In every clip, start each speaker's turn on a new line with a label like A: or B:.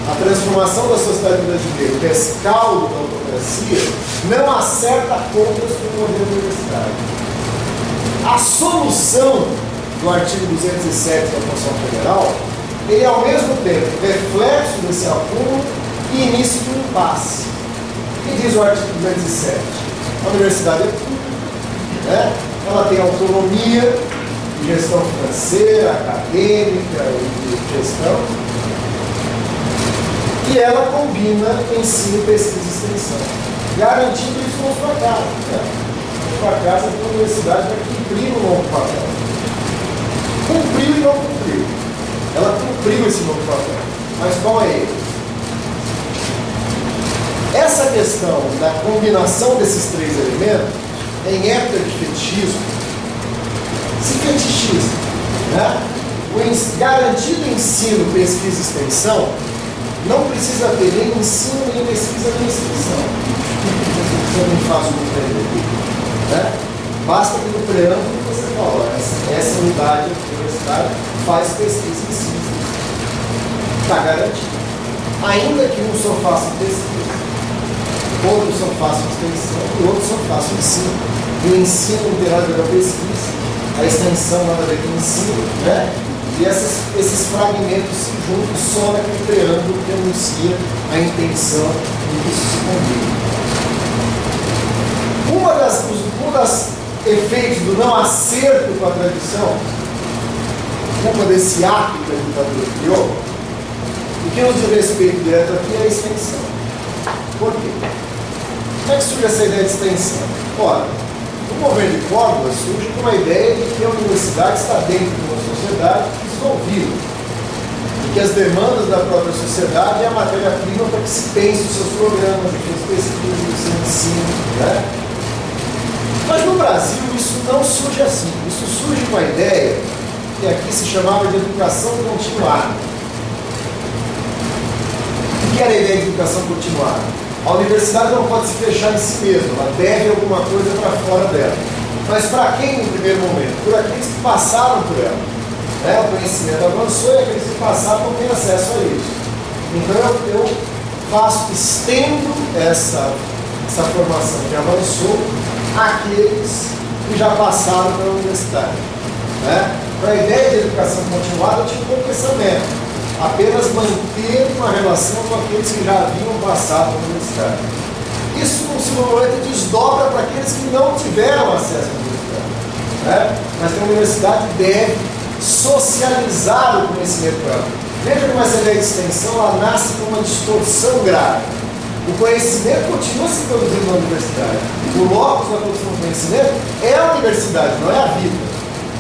A: a transformação da sociedade brasileira, o rescaldo da autocracia, não acerta contas com o modelo universitário. A solução do artigo 207 da Constituição Federal, ele é ao mesmo tempo reflexo desse acúmulo e início de um impasse. O que diz o artigo 207? A universidade é pública, né? Ela tem autonomia de gestão financeira, acadêmica e de gestão, e ela combina ensino, pesquisa e extensão, garantindo isso na sua casa. Né? Na sua casa, a universidade vai cumprir um novo papel. Cumpriu e não cumpriu. Ela cumpriu esse novo papel. Mas qual é ele? Essa questão da combinação desses três elementos, em época de fetichismo, se fetichiza, né? O garantido ensino, pesquisa e extensão não precisa ter nem ensino, nem pesquisa, nem extensão. Você não faz o compreender, né? Basta que no preâmbulo você fala, essa unidade universitária faz pesquisa e ensino. Está garantido. Ainda que um só faça pesquisa, outro só faça extensão e outro só faça ensino. E o ensino não tem nada a ver com a pesquisa, a extensão nada a ver com o ensino, né? E esses fragmentos se juntam só naquele preâmbulo que anuncia a intenção de que isso se combine. Um dos efeitos do não acerto com a tradição, culpa desse ato que a ditadura criou, o que nos diz respeito direto aqui é a extensão. Por quê? Como é que surge essa ideia de extensão? Ora, o governo de Córdoba surge com a ideia de que a universidade está dentro de uma sociedade desenvolvida e que as demandas da própria sociedade é a matéria-prima para que se pense os seus programas, as suas pesquisas, o seu ensino, né? Mas no Brasil isso não surge assim. Isso surge com a ideia que aqui se chamava de educação continuada. O que era a ideia de educação continuada? A universidade não pode se fechar em si mesma, ela deve alguma coisa para fora dela. Mas para quem no primeiro momento? Por aqueles que passaram por ela. Né? O conhecimento avançou e aqueles que passaram não têm acesso a isso. Então eu estendo essa formação que avançou àqueles que já passaram pela universidade. Né? Para a ideia de educação continuada, eu tinha um pouco pensamento. Apenas manter uma relação com aqueles que já haviam passado pela universidade. Isso, no segundo momento, desdobra para aqueles que não tiveram acesso à universidade. Né? Mas que a universidade deve socializar o conhecimento para ela. Veja como essa ideia de extensão ela nasce com uma distorção grave. O conhecimento continua se produzindo na universidade. O locus da produção do conhecimento é a universidade, não é a vida.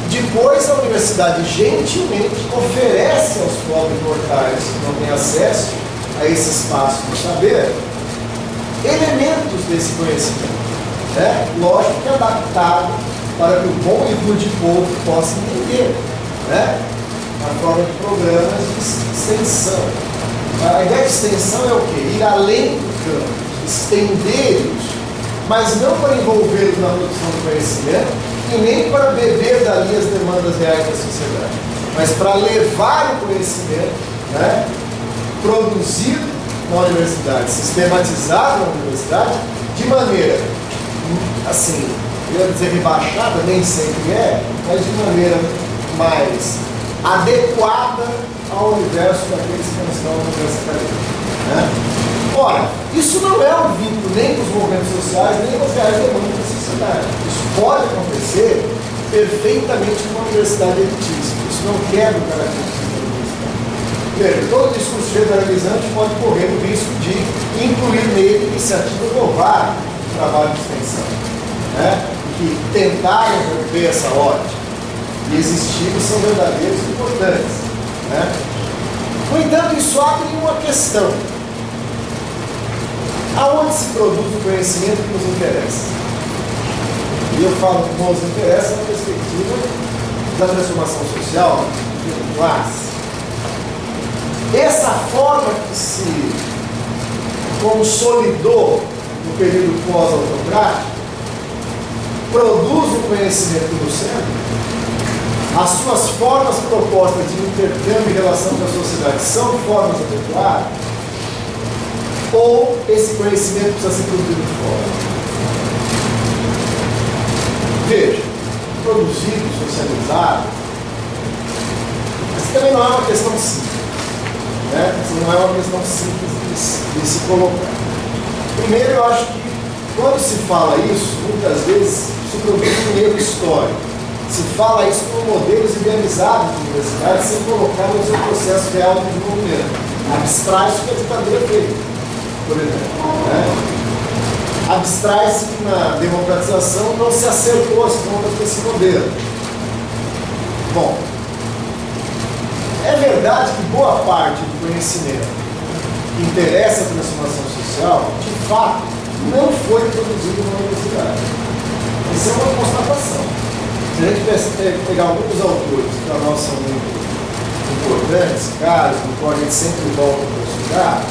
A: Depois, a universidade gentilmente oferece aos pobres mortais que não têm acesso a esse espaço do saber elementos desse conhecimento. Né? Lógico que adaptado para que o bom e rude povo possa entender. Né? Na forma de programas de extensão. A ideia de extensão é o quê? Ir além do campo, estender-os, mas não para envolvê-los na produção do conhecimento, e nem para beber dali as demandas reais da sociedade, mas para levar o conhecimento, né, produzido na universidade, sistematizado na universidade, de maneira, assim, eu ia dizer rebaixada, nem sempre é, mas de maneira mais adequada ao universo daqueles que não estão na universidade. Né? Ora, isso não é um vínculo nem com os movimentos sociais, nem com as reais demandas da sociedade. Isso pode acontecer perfeitamente numa universidade elitista. Isso não quebra o característico da universidade. Veja, todo discurso generalizante pode correr o risco de incluir nele iniciativas louváveis do trabalho de extensão, né? Que tentaram romper essa ótica e existiram são verdadeiros e importantes. Né? No entanto, isso abre uma questão. Aonde se produz o conhecimento que nos interessa? E eu falo que nos interessa na perspectiva da transformação social, de classe. Essa forma que se consolidou no período pós-autocrático produz o conhecimento no centro. As suas formas propostas de intercâmbio em relação com a sociedade são formas adequadas. Ou esse conhecimento precisa ser produzido fora? Veja, produzido, socializado, mas também não é uma questão simples, né? Isso não é uma questão simples de se colocar. Primeiro, eu acho que quando se fala isso, muitas vezes se produz um erro histórico. Se fala isso com modelos idealizados de universidade sem colocar no seu processo real de desenvolvimento. Abstrai-se que a ditadura fez, por exemplo. Né? Abstrai-se que na democratização não se acertou as contas com esse modelo. Bom, é verdade que boa parte do conhecimento que interessa a transformação social, de fato, não foi produzido na universidade. Isso é uma constatação. Se a gente pegar alguns autores que para nós são muito importantes, caros, no qual a gente sempre volta para estudar,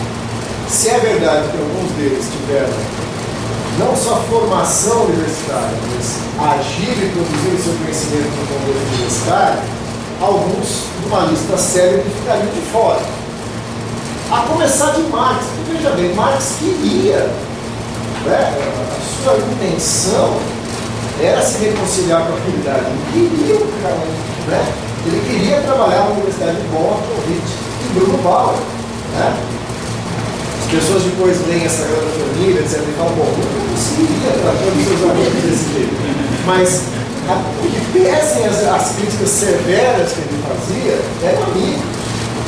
A: se é verdade que alguns deles tiveram não só formação universitária, mas agir e produzir o seu conhecimento no contexto universitário, alguns de uma lista célebre ficariam de fora. A começar de Marx, porque veja bem, Marx queria, né, a sua intenção era se reconciliar com a realidade. Ele queria, né? Ele queria trabalhar na Universidade de Bonn, Witt e Bruno Bauer. Né? As pessoas depois leem essa Sagrada Família, etc. E falam, bom, eu não conseguiria tratar os seus amigos desse jeito. Mas o que pesem as críticas severas que ele fazia eram amigos,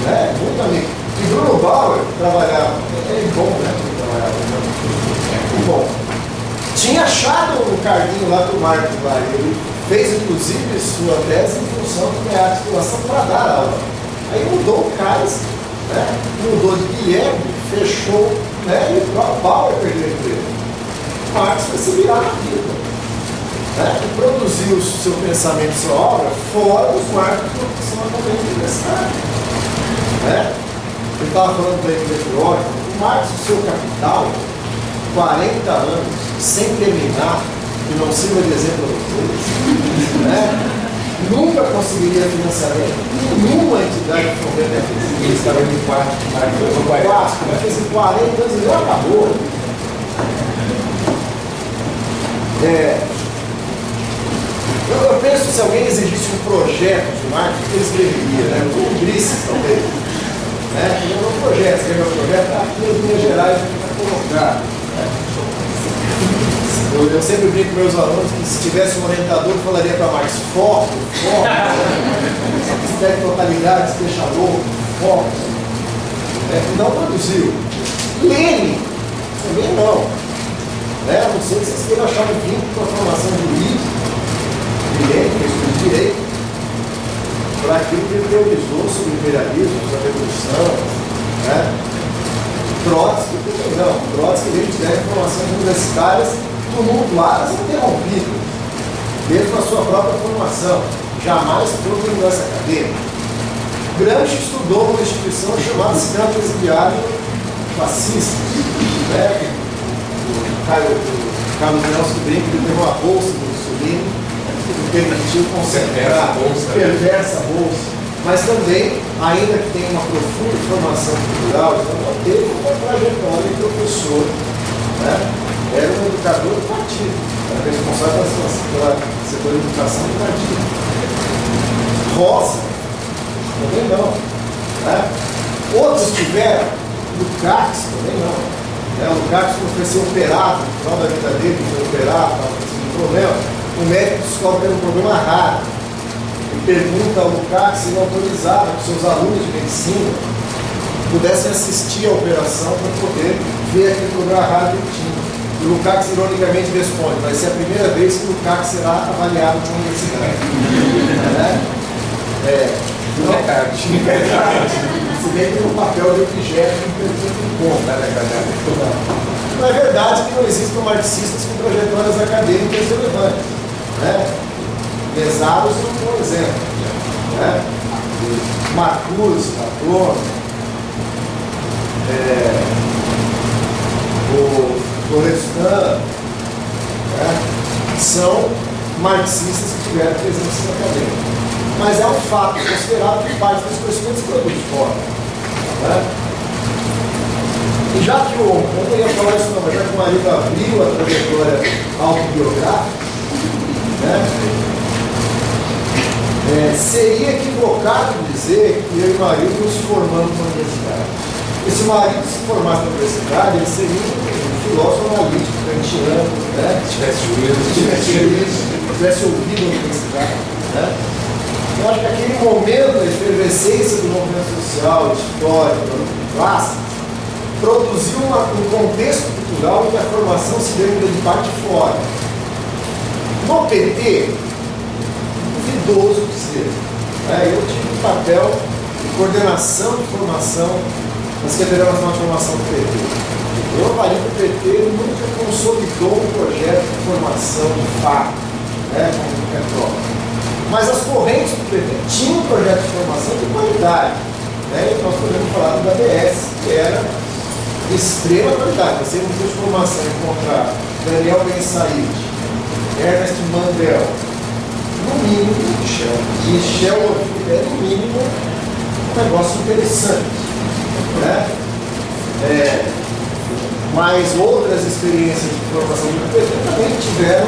A: né? Muito amigos. E Bruno Bauer trabalhava, é bom, né? Ele bom. Tinha achado um carguinho lá do Marx, ele fez inclusive sua tese em função de ganhar a titulação para dar aula. Aí mudou o Kais, né? Mudou de Guilherme, fechou, né? E o próprio Bauer perdeu o emprego. Marx foi se virar na vida, né? E produziu o seu pensamento, sua obra, fora dos marcos de produção acadêmica universitária. Né? Ele estava falando da Epiróide, o Marx, o seu Capital, 40 anos, sem terminar, que não sirva de exemplo a vocês, né? Nunca conseguiria financiamento em nenhuma entidade de fomento.
B: Ele estava em 4,
A: mas fez 40 anos e não acabou. Eu penso que se alguém exigisse um projeto de marketing, ele escreveria, né? Um Ulisses, talvez. Né? Ele é um projeto, escreveu um projeto, aqui em Minas Gerais para colocar. Eu sempre brinco com meus alunos que se tivesse um orientador, eu falaria para Marx, foco, se der totalidade, se deixa louco, foco. Não produziu. Lenin, também não. Né? A não ser que vocês queiram achar um vínculo com a formação jurídica, Lenin, que estudou direito, para aquilo que ele teorizou sobre o imperialismo, sobre a revolução. Né? Trotsky também não. Trotsky ele tiver formações universitárias tumultuadas e interrompidas, mesmo a sua própria formação, jamais por ignorância acadêmica. Gramsci estudou numa instituição chamada Campo Exiliário Fascista. Né? O Carlos Nelson brinca que teve uma bolsa do Mussolini que permitiu concentrar a perversa bolsa, mas também, ainda que tenha uma profunda formação cultural, não teve uma trajetória de professor. Né? Era um educador do partido, era responsável pela setor de educação do partido. Rosa, também não. Né? Outros tiveram, Lukács também não. Né? O Lukács foi ser operado, no final da vida dele, foi operado, estava com um problema. O médico descobre que era um problema raro. Ele pergunta ao Lukács se ele autorizava que seus alunos de medicina pudessem assistir à operação para poder ver aquele problema raro que ele tinha. E o Lukács, ironicamente, responde: vai ser a primeira vez que o Lukács será avaliado na universidade. Não é caro. Se bem que no papel de objeto não conta. Não é verdade que não existam marxistas com trajetórias acadêmicas relevantes. Né? Pesados é um bom exemplo. Né? Marcuse, Adorno, o Florestan, né? São marxistas que tiveram presença acadêmica. Mas é um fato considerado que parte dos conhecimentos se produz fora. Né? E já que eu não ia falar isso não, mas já que o marido abriu a trajetória autobiográfica, né, seria equivocado dizer que eu e o marido nos formamos na universidade. E se o marido se formasse na universidade, ele seria um filósofo analítico, kantiano, né? Se tivesse ouvido a universidade. Né? Eu acho que aquele momento da efervescência do movimento social, histórico, clássico, produziu um contexto cultural em que a formação se deu de parte fora. No PT, duvidoso de ser. Eu tive um papel de coordenação de formação na Secretaria Nacional de Formação do PT. Eu avario que o PT nunca consolidou um projeto de formação de fato, como o Petrópolis. Mas as correntes do PT tinham um projeto de formação de qualidade. E nós podemos falar do ABS, que era de extrema qualidade. Você não fez formação encontrar Daniel Ben Said, Ernest Mandel, no mínimo, Michel Oliveira, no mínimo, um negócio interessante. Mas outras experiências de formação do PT também tiveram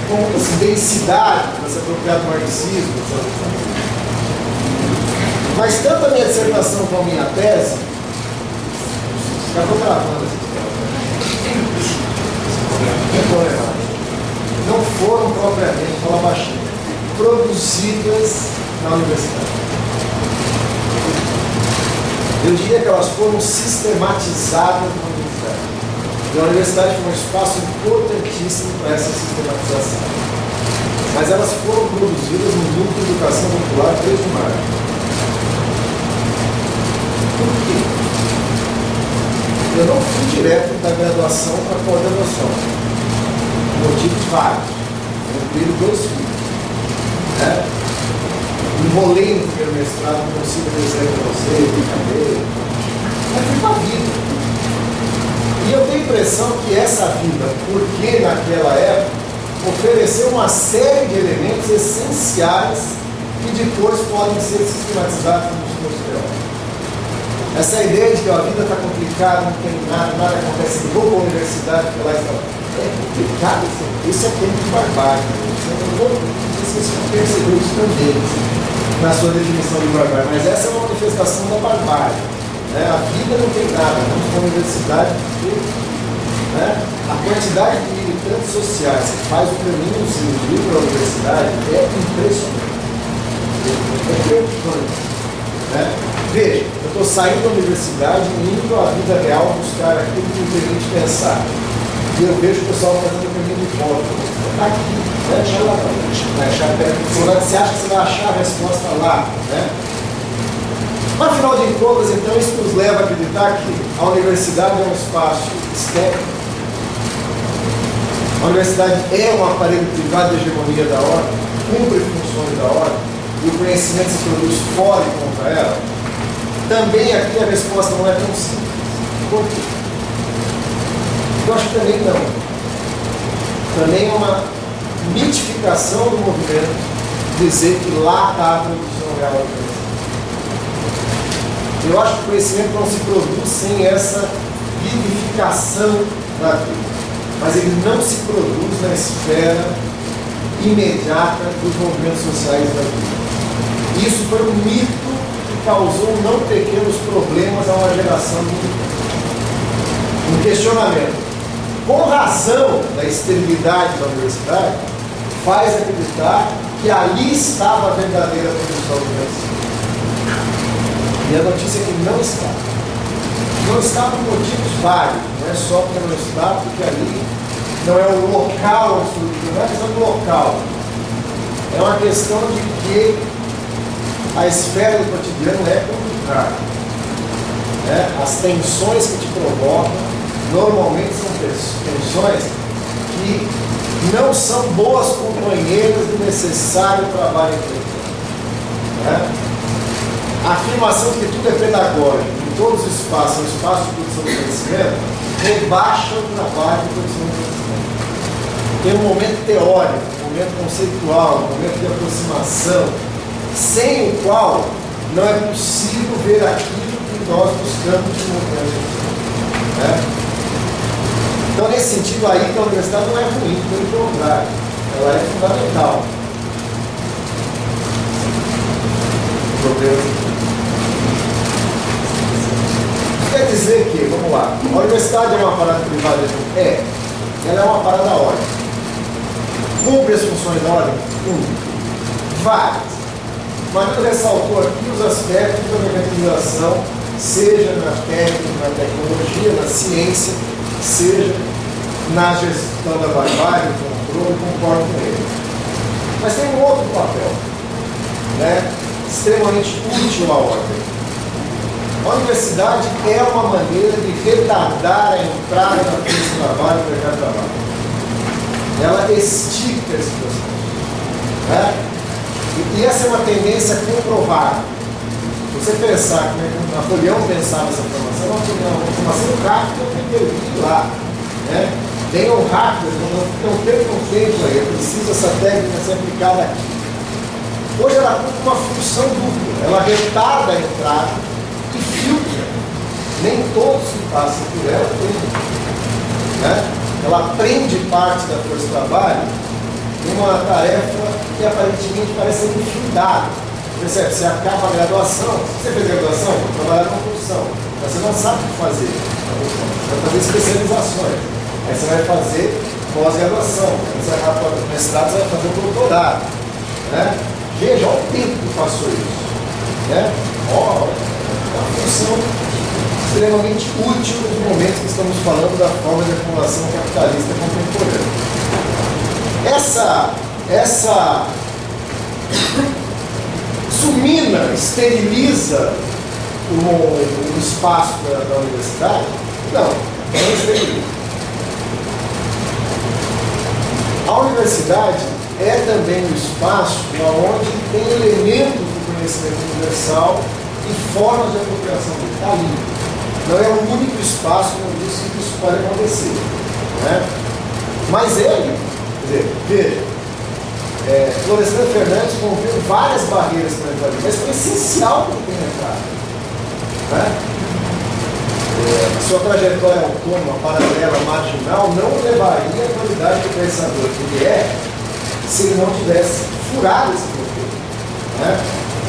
A: com densidade, para se apropriar do marxismo. Mas tanto a minha dissertação como a minha tese, já estou travando não foram propriamente, fala baixinho, produzidas na universidade. Eu diria que elas foram sistematizadas na universidade. E a universidade foi um espaço importantíssimo para essa sistematização. Mas elas foram produzidas no Núcleo de Educação Popular desde maio. Por quê? Eu não fui direto da graduação para a coordenação. Motivos vários. Eu tenho 2 filhos. Enrolei no primeiro mestrado, não consigo dizer para você, brincadeira. Mas fui para a vida. E eu tenho a impressão que essa vida, porque naquela época, ofereceu uma série de elementos essenciais que depois podem ser sistematizados nos meus teóricos. Essa ideia de que a vida está complicada, não tem nada acontece, vou para a universidade, porque lá está. É complicado isso é tempo de barbárie. Vocês perceberam isso também, na sua definição de barbárie, mas essa é uma manifestação da barbárie. A vida não tem nada, vamos para a universidade, a quantidade de militantes sociais que faz o caminho de ir para a universidade é impressionante. É preocupante. Veja, eu estou saindo da universidade e indo à vida real buscar aquilo que me permite pensar. E eu vejo o pessoal fazendo o caminho de volta. Está aqui, você acha que você vai achar a resposta lá. Mas, afinal de contas, então, isso nos leva a acreditar que a universidade é um espaço estético. A universidade é um aparelho privado de hegemonia da ordem, cumpre funções da ordem, e o conhecimento se produz fora e contra ela. Também aqui a resposta não é tão simples. Por quê? Eu acho que também não. Também é uma mitificação do movimento dizer que lá está a produção real do conhecimento. Eu acho que o conhecimento não se produz sem essa vivificação da vida. Mas ele não se produz na esfera imediata dos movimentos sociais da vida. Isso foi um mito que causou não pequenos problemas a uma geração de militantes. Um questionamento. Com razão da esterilidade da universidade, faz acreditar que ali estava a verdadeira produção do conhecimento. E a notícia é que não está. Não está por motivos vários, não é só porque não está, porque ali não é o local onde surgiu, não é questão do local. É uma questão de que a esfera do cotidiano é complicada. As tensões que te provocam normalmente são tensões que não são boas companheiras do necessário trabalho intelectual. A afirmação de que tudo é pedagógico, em todos os espaços, é um espaço de produção de conhecimento, rebaixa o trabalho de produção de conhecimento. Tem um momento teórico, um momento conceitual, um momento de aproximação, sem o qual não é possível ver aquilo que nós buscamos no movimento. Né? Então, nesse sentido aí, a universidade não é ruim, pelo contrário, ela é fundamental. Quer dizer que, vamos lá, a universidade é uma parada privada? É. Ela é uma parada ordem. Cumpre as funções da ordem? Várias. Mas ele ressaltou aqui os aspectos da mecanização, seja na técnica, na tecnologia, na ciência, seja na gestão da barbárie, no controle, concordo com ele. Mas tem um outro papel, né, extremamente útil à ordem. A universidade é uma maneira de retardar a entrada da força de trabalho no mercado de trabalho. Ela estica esse processo. Né? E essa é uma tendência comprovada. Se você pensar que Napoleão pensava essa formação, uma formação rápida para intervir lá. Né? Tenham rápido, não percam tempo aí, eu preciso essa técnica ser aplicada aqui. Hoje ela cumpre uma função dupla, ela retarda a entrada e filtra. Nem todos que passam por ela aprendem. Né? Ela prende parte da força de trabalho em uma tarefa que aparentemente parece ser infindável. Percebe? Você acaba a graduação, você fez graduação, trabalhar numa função, mas você não sabe o que fazer na função. Você vai fazer especializações, aí você vai fazer pós-graduação, aí você vai para o mestrado, você vai fazer o doutorado. Né? Veja, olha o tempo que passou isso. Né? Olha, é uma função extremamente útil nos momentos que estamos falando da forma de acumulação capitalista contemporânea. Essa sumina, esteriliza o espaço da universidade? Não esteriliza. A universidade é também um espaço onde tem elementos do conhecimento universal e formas de apropriação dele. Está ali. Não é o único espaço onde isso pode acontecer. Né? Mas ele, veja, Florestan Fernandes rompeu várias barreiras para entrar, mas foi essencial que ele tenha entrado. Né? Sua trajetória autônoma, paralela, marginal, não levaria a qualidade de pensador que ele é se ele não tivesse furado esse bloqueio. Né?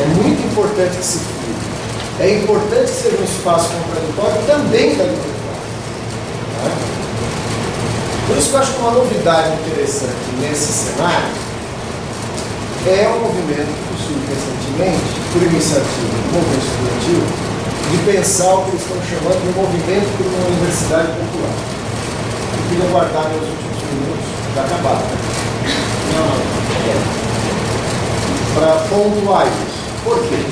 A: É muito importante que se fure. É importante que seja um espaço contraditório também da liberdade. Né? Por isso que eu acho que uma novidade interessante nesse cenário é um movimento que surge recentemente, por iniciativa do movimento estudantil, de pensar o que eles estão chamando de movimento por uma universidade popular. Eu queria guardar meus últimos minutos para acabar. Para pontuar isso. Por quê?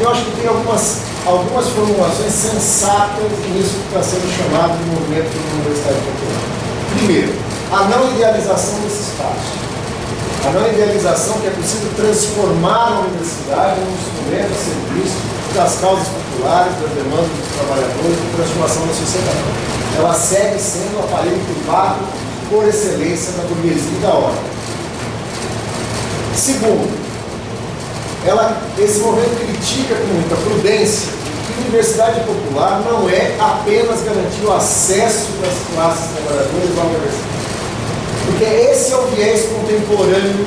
A: Eu acho que tem algumas formulações sensatas nisso que está sendo chamado de movimento por uma universidade popular. Primeiro, a não idealização desse espaço. A não idealização que é possível transformar a universidade num instrumento a serviço das causas populares, das demandas dos trabalhadores e transformação da sociedade. Ela segue sendo o aparelho privado por excelência da burguesia e da ordem. Segundo, esse movimento critica com muita prudência que a universidade popular não é apenas garantir o acesso das classes trabalhadoras à universidade. Porque esse é o viés contemporâneo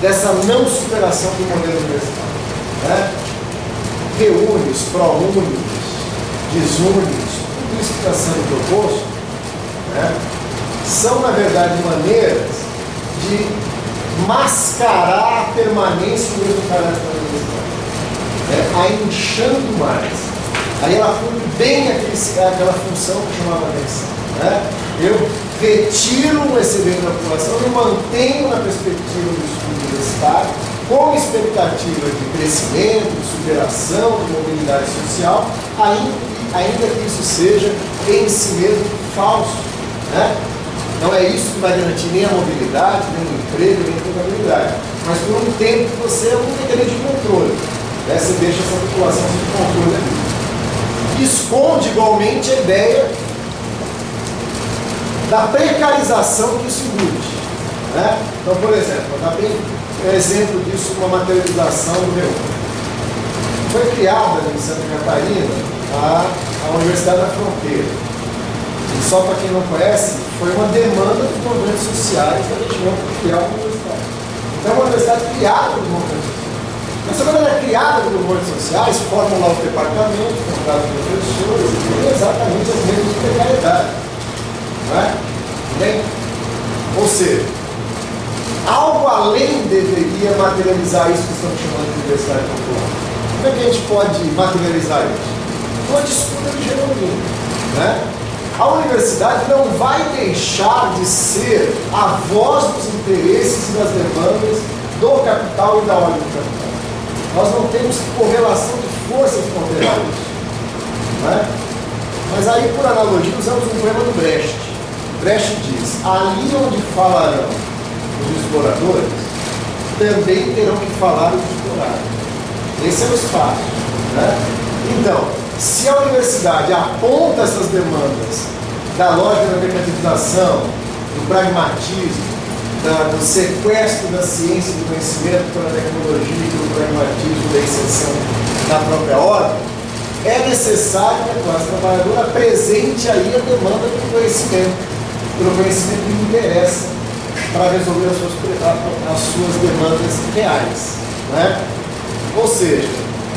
A: dessa não superação do modelo universitário. Né? Reúne, pró-únicos, desúnicos, tudo isso que está sendo proposto, né, são, na verdade, maneiras de mascarar a permanência do mesmo caráter da universidade, né, a inchando mais. Aí ela cumpre bem aquela função que chamava a atenção. Né? Eu retiro um excedente da população e mantenho na perspectiva do estudo universitário com expectativa de crescimento, de superação, de mobilidade social, ainda que isso seja em si mesmo falso. Né? Não é isso que vai garantir nem a mobilidade, nem o emprego, nem a empregabilidade. Mas por um tempo você não tem direito de controle. Né? Você deixa essa população sob controle ali. Esconde igualmente a ideia da precarização que isso embute. Né? Então, por exemplo, vou dar bem exemplo disso, uma materialização do Reúne. Foi criada em Santa Catarina a Universidade da Fronteira. só para quem não conhece, foi uma demanda dos movimentos sociais da região para criar uma universidade. Então, é uma universidade criada por movimentos sociais. Mas quando ela é criada por movimentos sociais, formam lá os departamentos, no caso dos professores, e tem exatamente as mesmas precariedades. Não é? Bem? Ou seja, algo além deveria materializar isso que estamos chamando de universidade popular. Como é que a gente pode materializar isso? Uma disputa de hegemonia. Né? A universidade não vai deixar de ser a voz dos interesses e das demandas do capital e da ordem do capital. Nós não temos correlação de forças contra isso. Né? Mas aí, por analogia, usamos um poema do Brecht. Brecht diz: ali onde falarão os exploradores, também terão que falar os explorados. Esse é o espaço. Né? Então, se a universidade aponta essas demandas da lógica da mercantilização, do pragmatismo, do sequestro da ciência e do conhecimento pela tecnologia, do pragmatismo, da exceção da própria ordem, é necessário que a classe trabalhadora apresente aí a demanda do conhecimento, pelo conhecimento que lhe interessa para resolver as suas demandas reais. Né? Ou seja,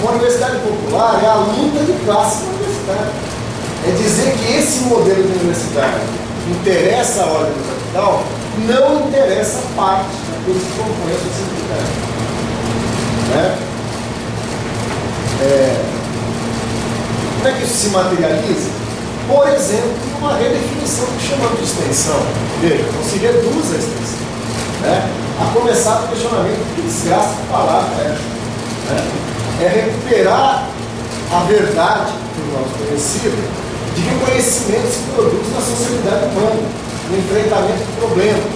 A: uma universidade popular é a luta de classe na universidade. É dizer que esse modelo de universidade interessa a ordem do capital, não interessa a parte daqueles que compõem a sociedade. Né? Como é que isso se materializa? Por exemplo, uma redefinição do que chamamos de extensão. Veja, não se reduz a extensão. Né? A começar do questionamento que desgraça de palavra é essa. Né? É recuperar a verdade que nós conhecemos de que o conhecimento se produz na sociedade humana, no enfrentamento de problemas.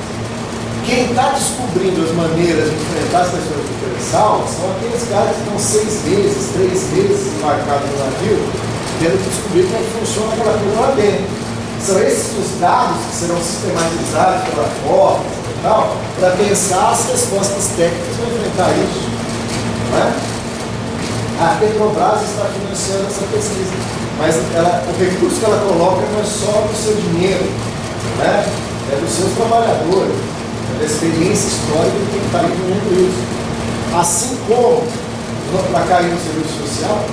A: Quem está descobrindo as maneiras de enfrentar as questões do pré-sal são aqueles caras que estão 6 meses, 3 meses embarcados no navio, tendo que descobrir como funciona aquela coisa lá dentro. São esses os dados que serão sistematizados pela FOP e tal, para pensar as respostas técnicas para enfrentar isso. Não é? A Petrobras está financiando essa pesquisa, mas o recurso que ela coloca não é só do seu dinheiro, né? É dos seus trabalhadores, é da experiência histórica de quem está implementando isso. Assim como, para cair no serviço social,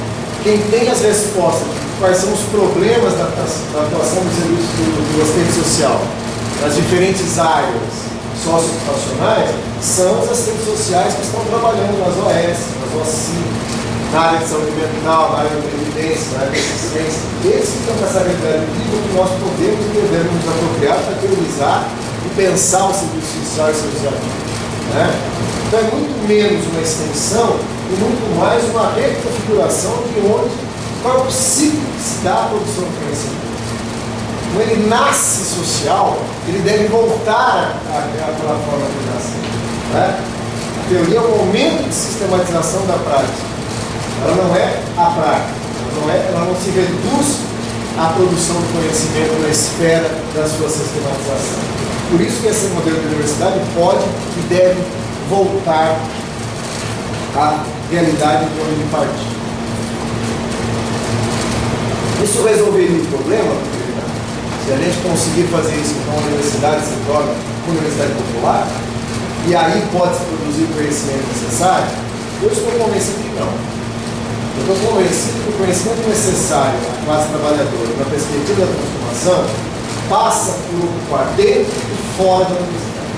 A: quem tem as respostas de quais são os problemas da atuação do serviço do assistente social nas diferentes áreas socioocupacionais são os assistentes sociais que estão trabalhando nas OS, nas OSCI, na área de saúde mental, na área de previdência, na área de assistência. Eles que estão com essa realidade viva que nós podemos e devemos nos apropriar para teorizar e pensar o serviço social e seus desafios. Né? Então é muito menos uma extensão e muito mais uma reconfiguração de qual é o ciclo que se dá à produção do conhecimento. Quando ele nasce social, ele deve voltar àquela forma que nasce. Né? A teoria é um momento de sistematização da prática. Ela não é a prática, ela não se reduz à produção do conhecimento na esfera da sua sistematização. Por isso que esse modelo de universidade pode e deve voltar à realidade de onde ele partiu. Isso resolveria o problema? Se a gente conseguir fazer isso, então a universidade se torna uma universidade popular, e aí pode-se produzir o conhecimento necessário? Eu estou convencido que não. Eu estou convencido que o conhecimento necessário à classe trabalhadora na perspectiva da transformação passa por ocupar dentro e fora da universidade.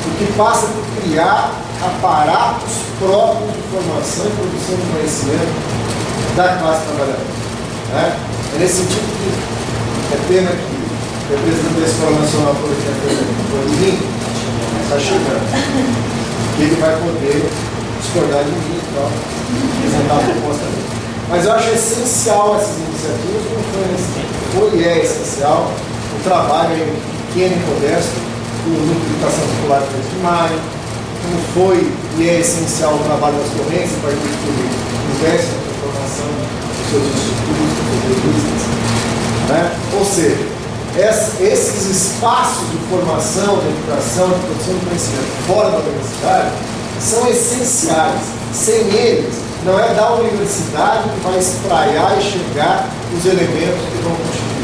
A: O que passa por criar aparatos próprios de formação e produção de conhecimento da classe trabalhadora. Né? É nesse sentido que é pena que o representante da Escola Nacional de mim está chegando, que ele vai poder discordar de mim e tal, apresentar a proposta dele. Mas eu acho essencial essas iniciativas, como foi e é essencial o trabalho pequeno e modesto do Núcleo de Educação Popular 3 de Maio, como foi e é essencial o trabalho das correntes, a partir do que investe na transformação dos seus institutos, dos seus revistas. Né? Ou seja, esses espaços de formação, de educação, de produção de conhecimento fora da universidade são essenciais. Sem eles, não é da universidade que vai espraiar e chegar os elementos que vão constituir